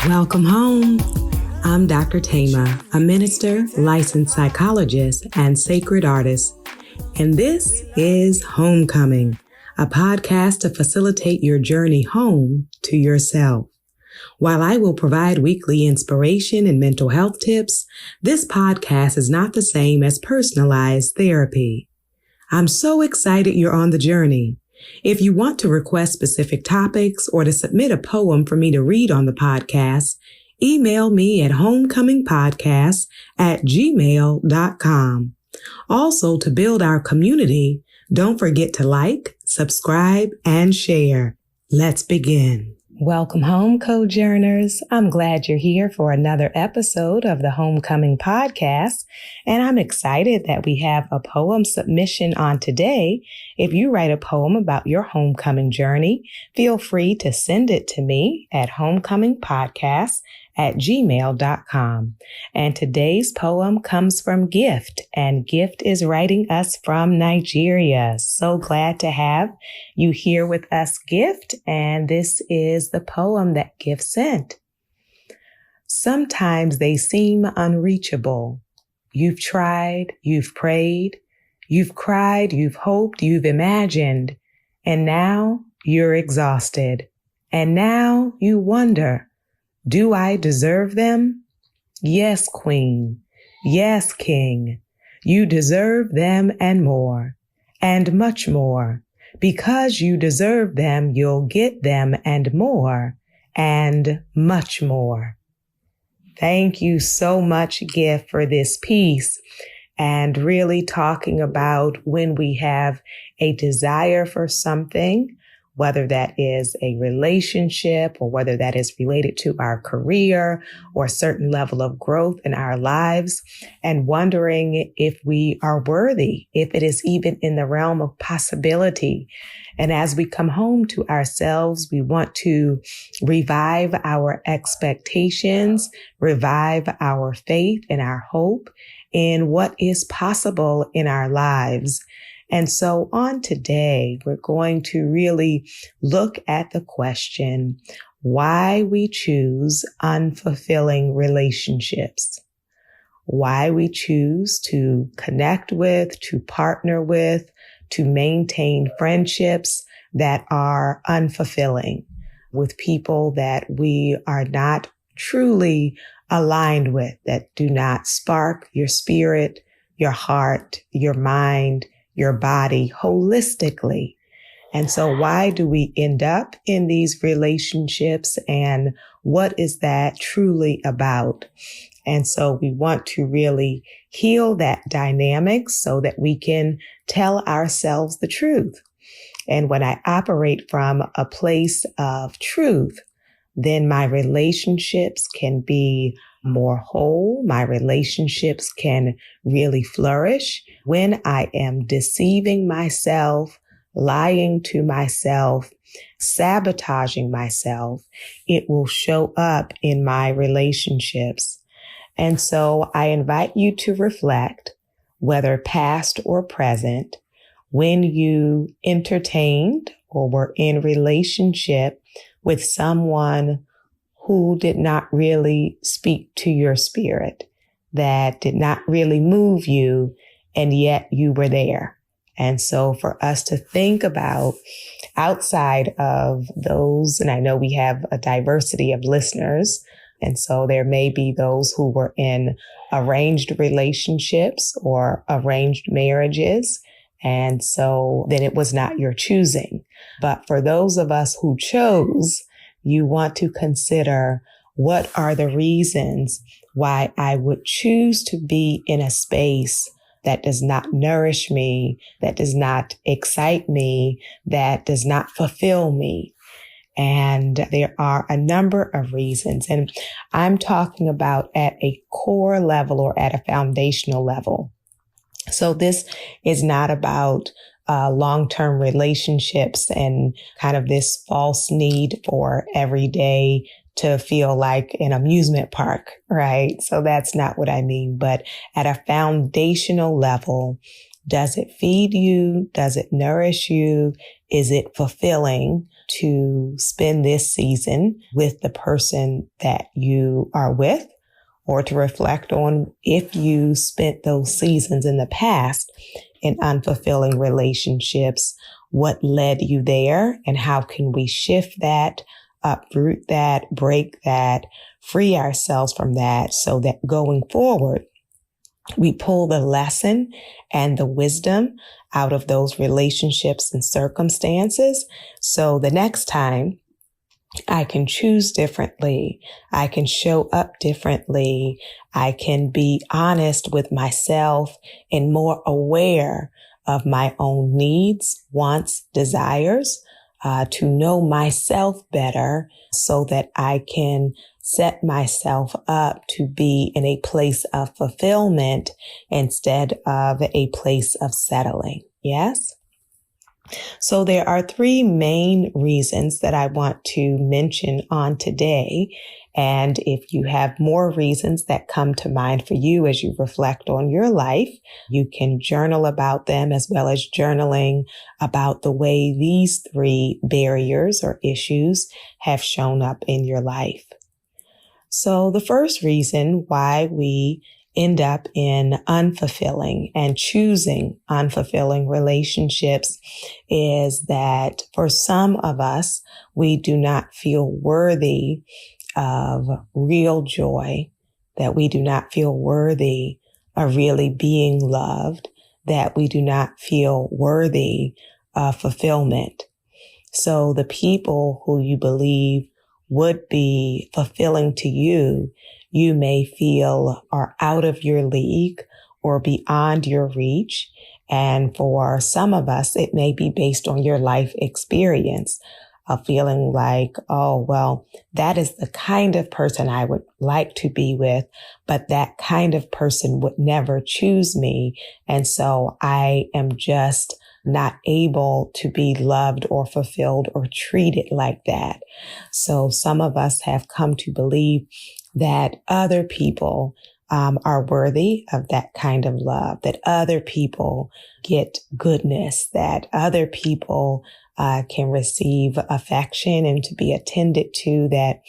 Welcome home. I'm Dr.Thema, a minister, licensed psychologist, and sacred artist. And this is Homecoming, a podcast to facilitate your journey home to yourself. While I will provide weekly inspiration and mental health tips, this podcast is not the same as personalized therapy. I'm so excited you're on the journey. If you want to request specific topics or to submit a poem for me to read on the podcast, email me at homecomingpodcast@gmail.com. Also, to build our community, don't forget to like, subscribe, and share. Let's begin. Welcome home, Cojourners. I'm glad you're here for another episode of the Homecoming Podcast, and I'm excited that we have a poem submission on today. If you write a poem about your homecoming journey, feel free to send it to me at homecomingpodcast@gmail.com. And today's poem comes from Gift, and Gift is writing us from Nigeria. So glad to have you here with us, Gift, and this is the poem that Gift sent. Sometimes they seem unreachable. You've tried, you've prayed, you've cried, you've hoped, you've imagined, and now you're exhausted. And now you wonder, do I deserve them? Yes, Queen. Yes, King. You deserve them and more, and much more. Because you deserve them, you'll get them and more, and much more. Thank you so much, Gift, for this piece and really talking about when we have a desire for something, whether that is a relationship or whether that is related to our career or a certain level of growth in our lives, and wondering if we are worthy, if it is even in the realm of possibility. And as we come home to ourselves, we want to revive our expectations, revive our faith and our hope in what is possible in our lives. And so on today, we're going to really look at the question, why we choose unfulfilling relationships, why we choose to connect with, to partner with, to maintain friendships that are unfulfilling with people that we are not truly aligned with, that do not spark your spirit, your heart, your mind, your body holistically. And so why do we end up in these relationships, and what is that truly about? And so we want to really heal that dynamic so that we can tell ourselves the truth. And when I operate from a place of truth, then my relationships can be more whole. My relationships can really flourish. When I am deceiving myself, lying to myself, sabotaging myself, it will show up in my relationships. And so I invite you to reflect, whether past or present, when you entertained or were in relationship with someone who did not really speak to your spirit, that did not really move you, and yet you were there. And so for us to think about outside of those, and I know we have a diversity of listeners, and so there may be those who were in arranged relationships or arranged marriages, and so then it was not your choosing. But for those of us who chose, you want to consider, what are the reasons why I would choose to be in a space that does not nourish me, that does not excite me, that does not fulfill me. And there are a number of reasons. And I'm talking about at a core level or at a foundational level. So this is not about long-term relationships and kind of this false need for every day to feel like an amusement park, right? So that's not what I mean. But at a foundational level, does it feed you? Does it nourish you? Is it fulfilling to spend this season with the person that you are with? Or to reflect on if you spent those seasons in the past in unfulfilling relationships, what led you there and how can we shift that, uproot that, break that, free ourselves from that so that going forward, we pull the lesson and the wisdom out of those relationships and circumstances. So the next time I can choose differently. I can show up differently. I can be honest with myself and more aware of my own needs, wants, desires, to know myself better so that I can set myself up to be in a place of fulfillment instead of a place of settling. Yes? So there are three main reasons that I want to mention on today. And if you have more reasons that come to mind for you as you reflect on your life, you can journal about them as well as journaling about the way these three barriers or issues have shown up in your life. So the first reason why we end up in unfulfilling and choosing unfulfilling relationships is that for some of us, we do not feel worthy of real joy, that we do not feel worthy of really being loved, that we do not feel worthy of fulfillment. So the people who you believe would be fulfilling to you, you may feel are out of your league or beyond your reach. And for some of us, it may be based on your life experience of feeling like, oh, well, that is the kind of person I would like to be with, but that kind of person would never choose me. And so I am just not able to be loved or fulfilled or treated like that. So some of us have come to believe that other people are worthy of that kind of love, that other people get goodness, that other people can receive affection and to be attended to, that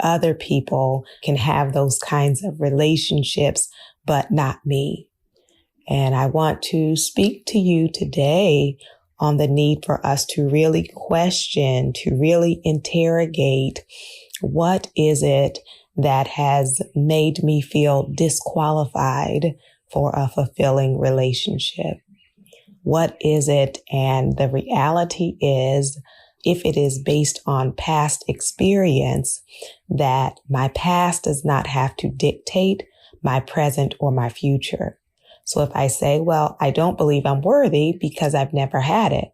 other people can have those kinds of relationships, but not me. And I want to speak to you today on the need for us to really question, to really interrogate, what is it that has made me feel disqualified for a fulfilling relationship? What is it? And the reality is, if it is based on past experience, that my past does not have to dictate my present or my future. So if I say, well, I don't believe I'm worthy because I've never had it.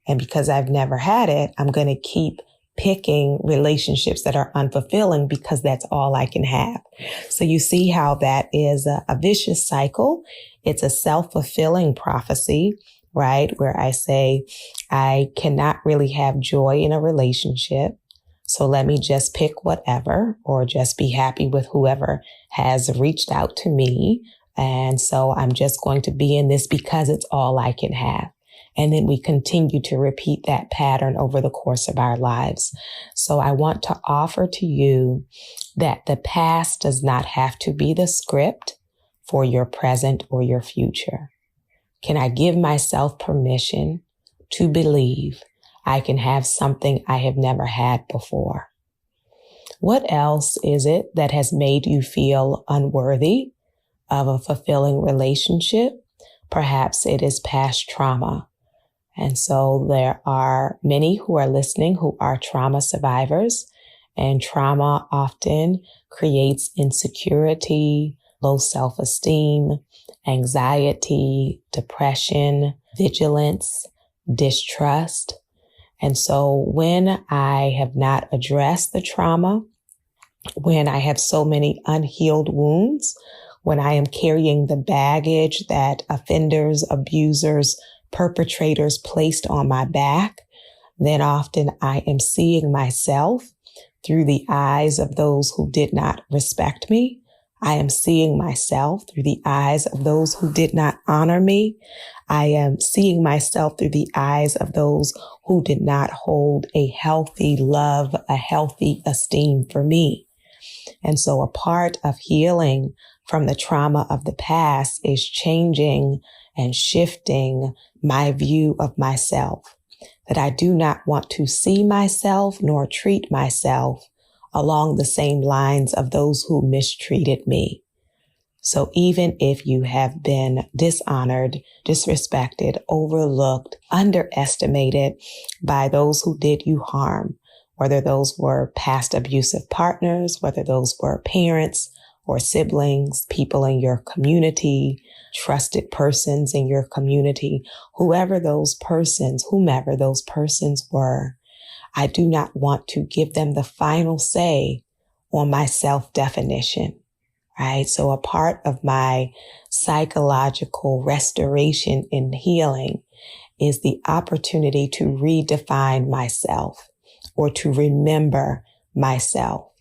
And because I've never had it, I'm going to keep picking relationships that are unfulfilling because that's all I can have. So you see how that is a vicious cycle. It's a self-fulfilling prophecy, right? Where I say, I cannot really have joy in a relationship. So let me just pick whatever, or just be happy with whoever has reached out to me. And so I'm just going to be in this because it's all I can have. And then we continue to repeat that pattern over the course of our lives. So I want to offer to you that the past does not have to be the script for your present or your future. Can I give myself permission to believe I can have something I have never had before? What else is it that has made you feel unworthy of a fulfilling relationship? Perhaps it is past trauma. And so there are many who are listening who are trauma survivors, and trauma often creates insecurity, low self-esteem, anxiety, depression, vigilance, distrust. And so when I have not addressed the trauma, when I have so many unhealed wounds, when I am carrying the baggage that offenders, abusers perpetrators placed on my back, then often I am seeing myself through the eyes of those who did not respect me. I am seeing myself through the eyes of those who did not honor me. I am seeing myself through the eyes of those who did not hold a healthy love, a healthy esteem for me. And so a part of healing from the trauma of the past is changing and shifting my view of myself, that I do not want to see myself nor treat myself along the same lines of those who mistreated me. So even if you have been dishonored, disrespected, overlooked, underestimated by those who did you harm, whether those were past abusive partners, whether those were parents or siblings, people in your community, trusted persons in your community, whomever those persons were, I do not want to give them the final say on my self-definition, right? So a part of my psychological restoration and healing is the opportunity to redefine myself or to remember myself.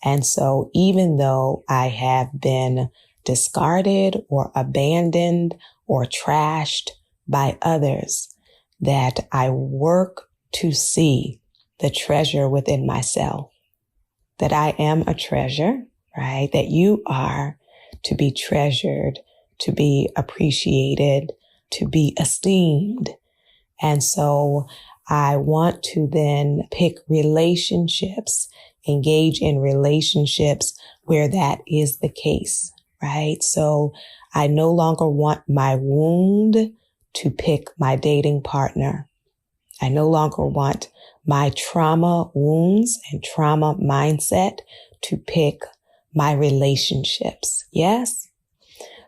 And so even though I have been discarded or abandoned or trashed by others, that I work to see the treasure within myself, that I am a treasure, right? That you are to be treasured, to be appreciated, to be esteemed. And so I want to then pick relationships, engage in relationships where that is the case, right? So I no longer want my wound to pick my dating partner. I no longer want my trauma wounds and trauma mindset to pick my relationships. Yes?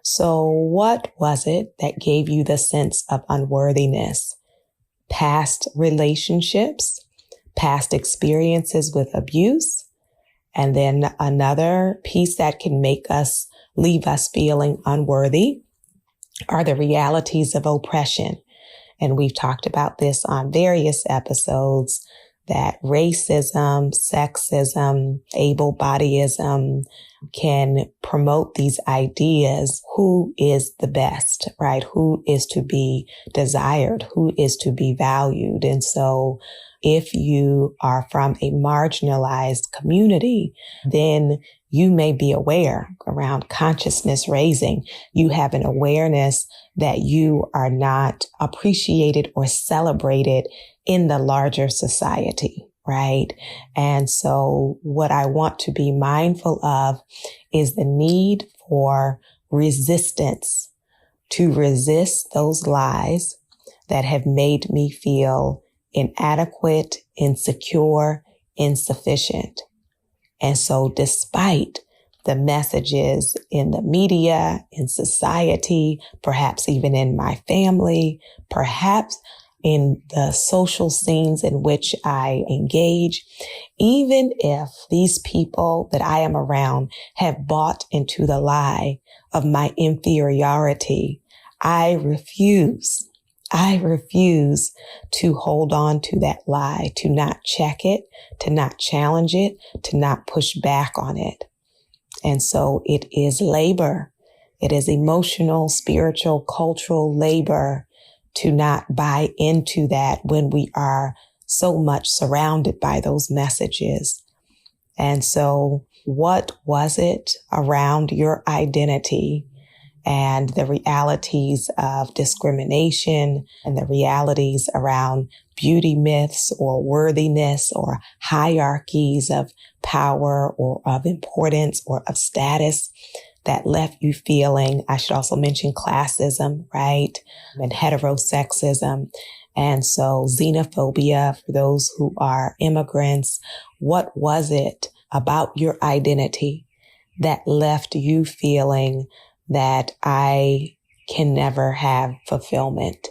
So what was it that gave you the sense of unworthiness? Past relationships, past experiences with abuse, and then another piece that can leave us feeling unworthy are the realities of oppression. And we've talked about this on various episodes, that racism, sexism, able-bodyism can promote these ideas. Who is the best, right? Who is to be desired? Who is to be valued? And so if you are from a marginalized community, then you may be aware around consciousness raising. You have an awareness that you are not appreciated or celebrated in the larger society, right? And so what I want to be mindful of is the need for resistance, to resist those lies that have made me feel inadequate, insecure, insufficient. And so despite the messages in the media, in society, perhaps even in my family, perhaps in the social scenes in which I engage, even if these people that I am around have bought into the lie of my inferiority, I refuse to hold on to that lie, to not check it, to not challenge it, to not push back on it. And so it is labor. It is emotional, spiritual, cultural labor to not buy into that when we are so much surrounded by those messages. And so what was it around your identity and the realities of discrimination and the realities around beauty myths or worthiness or hierarchies of power or of importance or of status that left you feeling, I should also mention classism, right? And heterosexism. And so xenophobia for those who are immigrants. What was it about your identity that left you feeling that I can never have fulfillment,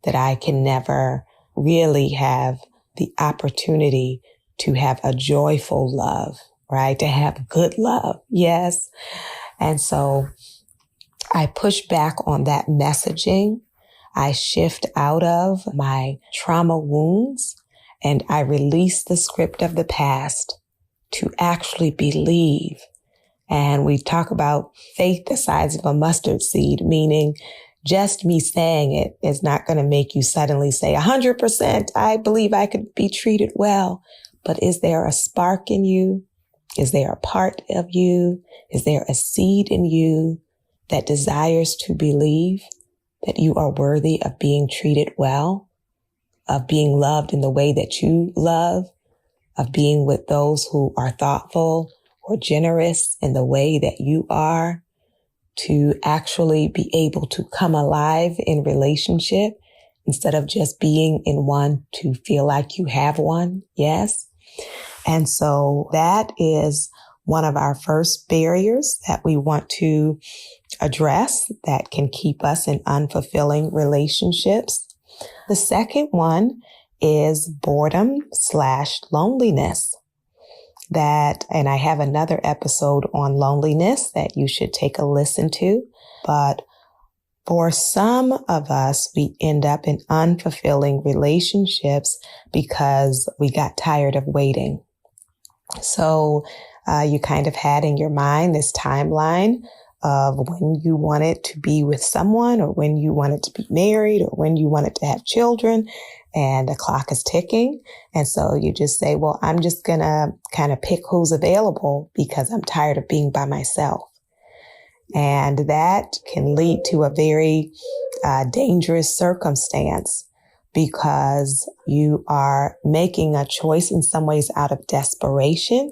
that I can never really have the opportunity to have a joyful love, right? To have good love. Yes. And so I push back on that messaging. I shift out of my trauma wounds and I release the script of the past to actually believe. And we talk about faith the size of a mustard seed, meaning just me saying it is not going to make you suddenly say 100%, I believe I could be treated well. But is there a spark in you? Is there a part of you? Is there a seed in you that desires to believe that you are worthy of being treated well, of being loved in the way that you love, of being with those who are thoughtful or generous in the way that you are, to actually be able to come alive in relationship instead of just being in one to feel like you have one? Yes. And so that is one of our first barriers that we want to address that can keep us in unfulfilling relationships. The second one is boredom/loneliness. And I have another episode on loneliness that you should take a listen to. But for some of us, we end up in unfulfilling relationships because we got tired of waiting. So you kind of had in your mind this timeline of when you wanted to be with someone or when you wanted to be married or when you wanted to have children, and the clock is ticking. And so you just say, well, I'm just going to kind of pick who's available because I'm tired of being by myself. And that can lead to a very dangerous circumstance because you are making a choice in some ways out of desperation.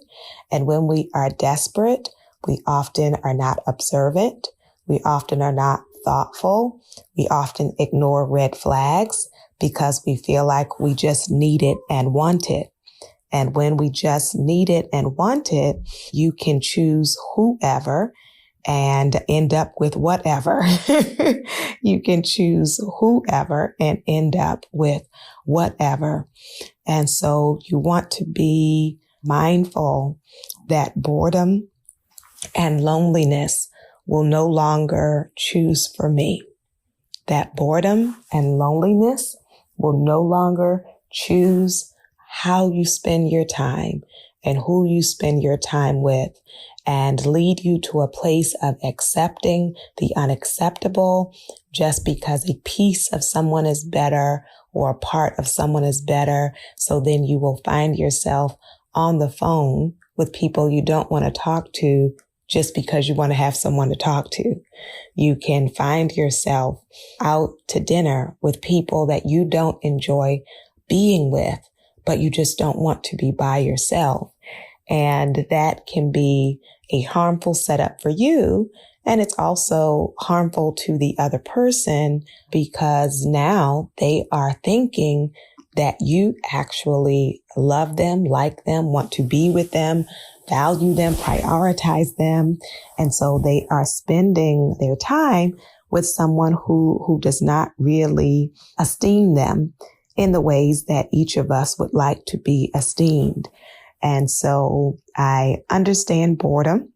And when we are desperate, we often are not observant. We often are not thoughtful. We often ignore red flags because we feel like we just need it and want it. And when we just need it and want it, you can choose whoever and end up with whatever. You can choose whoever and end up with whatever. And so you want to be mindful that boredom and loneliness will no longer choose for me. That boredom and loneliness will no longer choose how you spend your time and who you spend your time with, and lead you to a place of accepting the unacceptable just because a piece of someone is better or a part of someone is better. So then you will find yourself on the phone with people you don't want to talk to just because you want to have someone to talk to. You can find yourself out to dinner with people that you don't enjoy being with, but you just don't want to be by yourself. And that can be a harmful setup for you. And it's also harmful to the other person because now they are thinking that you actually love them, like them, want to be with them, value them, prioritize them. And so they are spending their time with someone who does not really esteem them in the ways that each of us would like to be esteemed. And so I understand boredom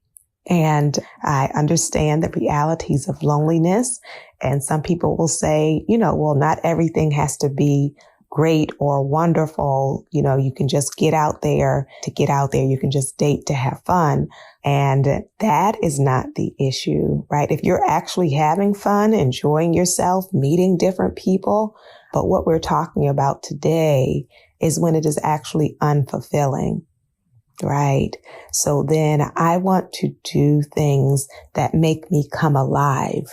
and I understand the realities of loneliness. And some people will say, well, not everything has to be great or wonderful. You can just get out there to get out there. You can just date to have fun. And that is not the issue, right? If you're actually having fun, enjoying yourself, meeting different people. But what we're talking about today is when it is actually unfulfilling. Right. So then I want to do things that make me come alive,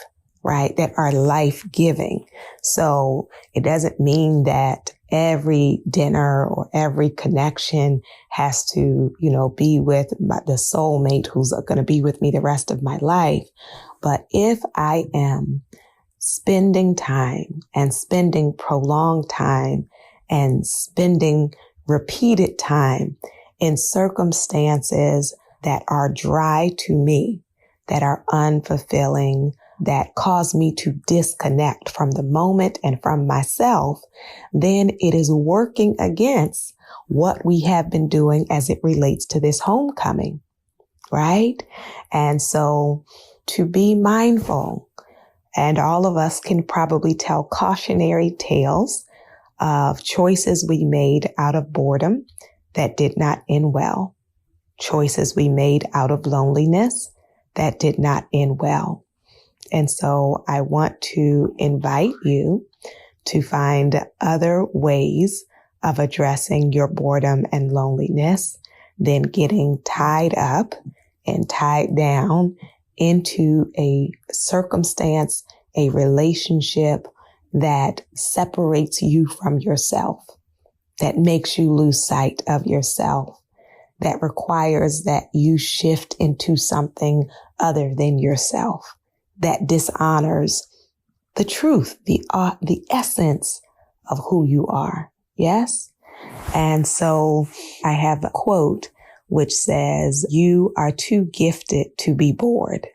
right? That are life-giving. So it doesn't mean that every dinner or every connection has to, be with the soulmate who's going to be with me the rest of my life. But if I am spending time and spending prolonged time and spending repeated time in circumstances that are dry to me, that are unfulfilling, that cause me to disconnect from the moment and from myself, then it is working against what we have been doing as it relates to this homecoming, right? And so to be mindful And all of us can probably tell cautionary tales of choices we made out of boredom that did not end well, choices we made out of loneliness that did not end well. And so I want to invite you to find other ways of addressing your boredom and loneliness than getting tied up and tied down into a circumstance, a relationship that separates you from yourself, that makes you lose sight of yourself, that requires that you shift into something other than yourself, that dishonors the truth, the essence of who you are. Yes? And so I have a quote which says, "You are too gifted to be bored."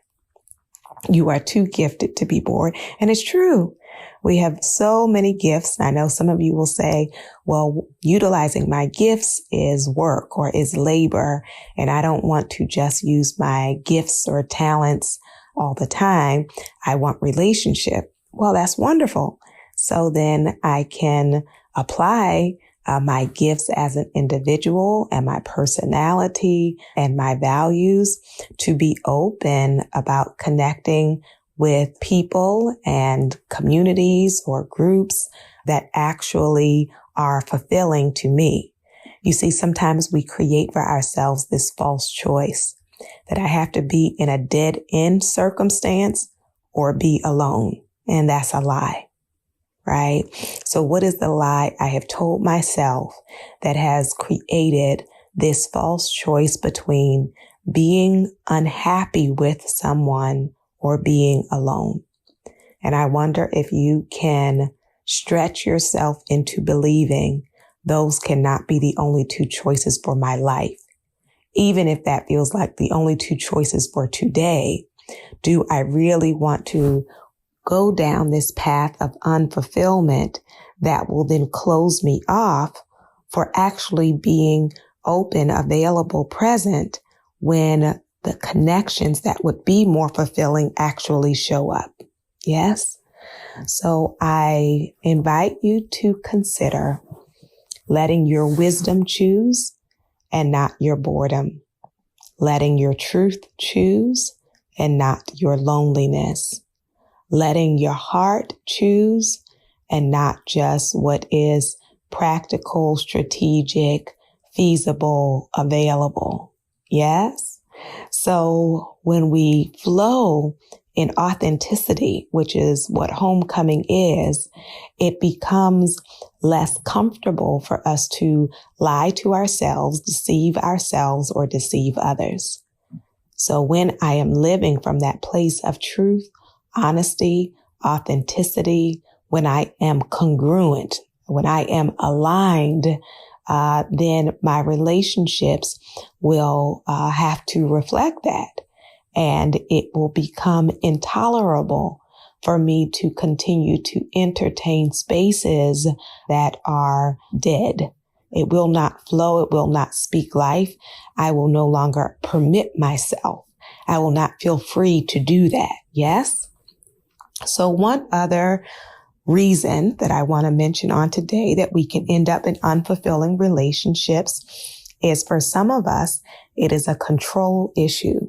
You are too gifted to be bored. And it's true. We have so many gifts. I know some of you will say, well, utilizing my gifts is work or is labor, and I don't want to just use my gifts or talents all the time. I want relationship. Well, that's wonderful. So then I can apply my gifts as an individual and my personality and my values to be open about connecting with people and communities or groups that actually are fulfilling to me. You see, sometimes we create for ourselves this false choice that I have to be in a dead end circumstance or be alone. And that's a lie, right? So what is the lie I have told myself that has created this false choice between being unhappy with someone or being alone? And I wonder if you can stretch yourself into believing those cannot be the only two choices for my life. Even if that feels like the only two choices for today, do I really want to go down this path of unfulfillment that will then close me off for actually being open, available, present when the connections that would be more fulfilling actually show up? Yes? So I invite you to consider letting your wisdom choose and not your boredom, letting your truth choose and not your loneliness, letting your heart choose and not just what is practical, strategic, feasible, available. Yes? So when we flow in authenticity, which is what homecoming is, it becomes less comfortable for us to lie to ourselves, deceive ourselves, or deceive others. So when I am living from that place of truth, honesty, authenticity, when I am congruent, when I am aligned, then my relationships will have to reflect that. And it will become intolerable for me to continue to entertain spaces that are dead. It will not flow. It will not speak life. I will no longer permit myself. I will not feel free to do that. Yes? So one other reason that I want to mention on today that we can end up in unfulfilling relationships is, for some of us, it is a control issue.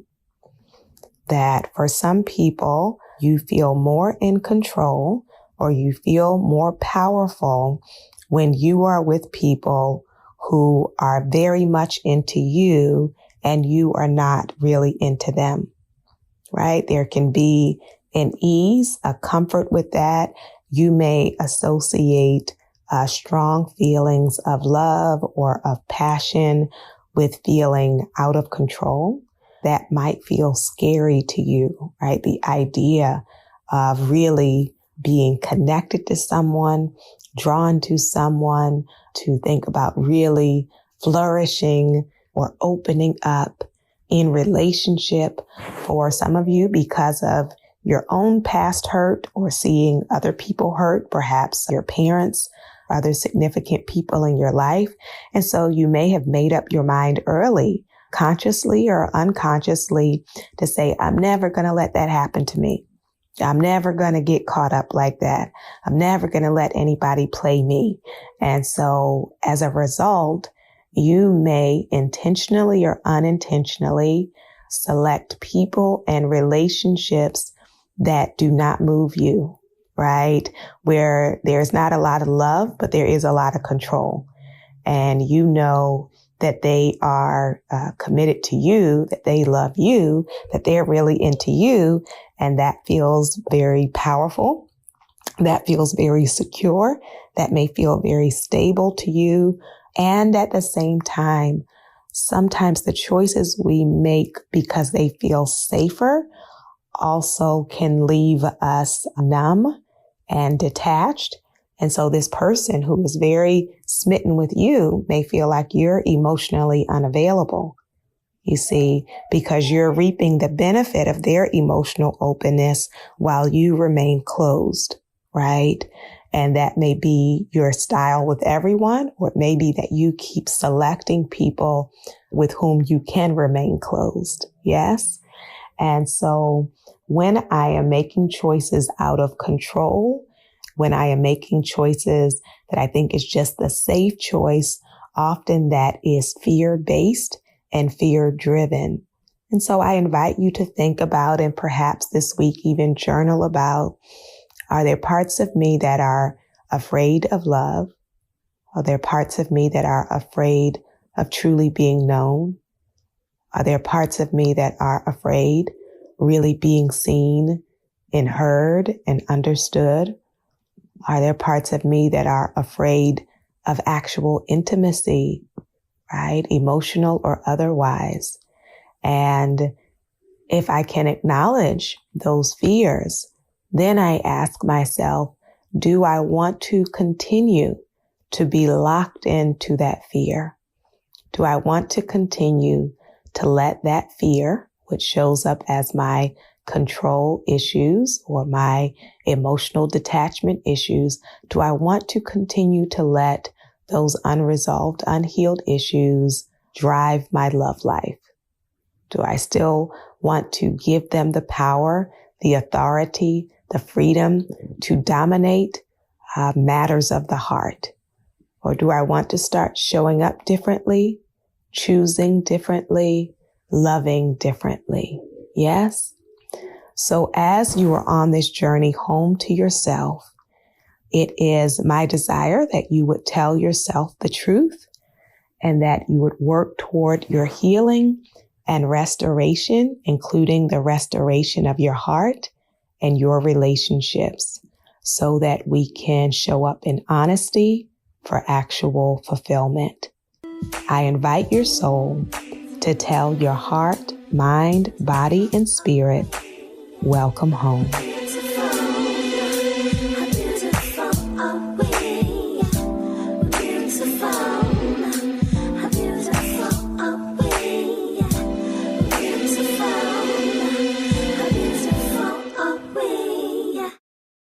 That for some people, you feel more in control or you feel more powerful when you are with people who are very much into you and you are not really into them, right? There can be an ease, a comfort with that. You may associate strong feelings of love or of passion with feeling out of control. That might feel scary to you, right? The idea of really being connected to someone, drawn to someone, to think about really flourishing or opening up in relationship. For some of you, because of your own past hurt or seeing other people hurt, perhaps your parents, other significant people in your life. And so you may have made up your mind early, consciously or unconsciously, to say, I'm never going to let that happen to me. I'm never going to get caught up like that. I'm never going to let anybody play me. And so as a result, you may intentionally or unintentionally select people and relationships that do not move you, right? Where there's not a lot of love, but there is a lot of control. And you know that they are committed to you, that they love you, that they're really into you. And that feels very powerful. That feels very secure. That may feel very stable to you. And at the same time, sometimes the choices we make because they feel safer also can leave us numb and detached. And so this person who is very smitten with you may feel like you're emotionally unavailable. You see, because you're reaping the benefit of their emotional openness while you remain closed, right? And that may be your style with everyone, or it may be that you keep selecting people with whom you can remain closed. Yes. And so when I am making choices out of control, when I am making choices that I think is just the safe choice, often that is fear-based and fear-driven. And so I invite you to think about, and perhaps this week even journal about, are there parts of me that are afraid of love? Are there parts of me that are afraid of truly being known? Are there parts of me that are afraid really being seen and heard and understood? Are there parts of me that are afraid of actual intimacy, right? Emotional or otherwise. And if I can acknowledge those fears, then I ask myself, do I want to continue to be locked into that fear? Do I want to continue to let that fear, which shows up as my control issues or my emotional detachment issues, do I want to continue to let those unresolved, unhealed issues drive my love life? Do I still want to give them the power, the authority, the freedom to dominate matters of the heart? Or do I want to start showing up differently, choosing differently, loving differently? Yes? So as you are on this journey home to yourself, it is my desire that you would tell yourself the truth and that you would work toward your healing and restoration, including the restoration of your heart and your relationships, so that we can show up in honesty for actual fulfillment. I invite your soul to tell your heart, mind, body, and spirit, welcome home.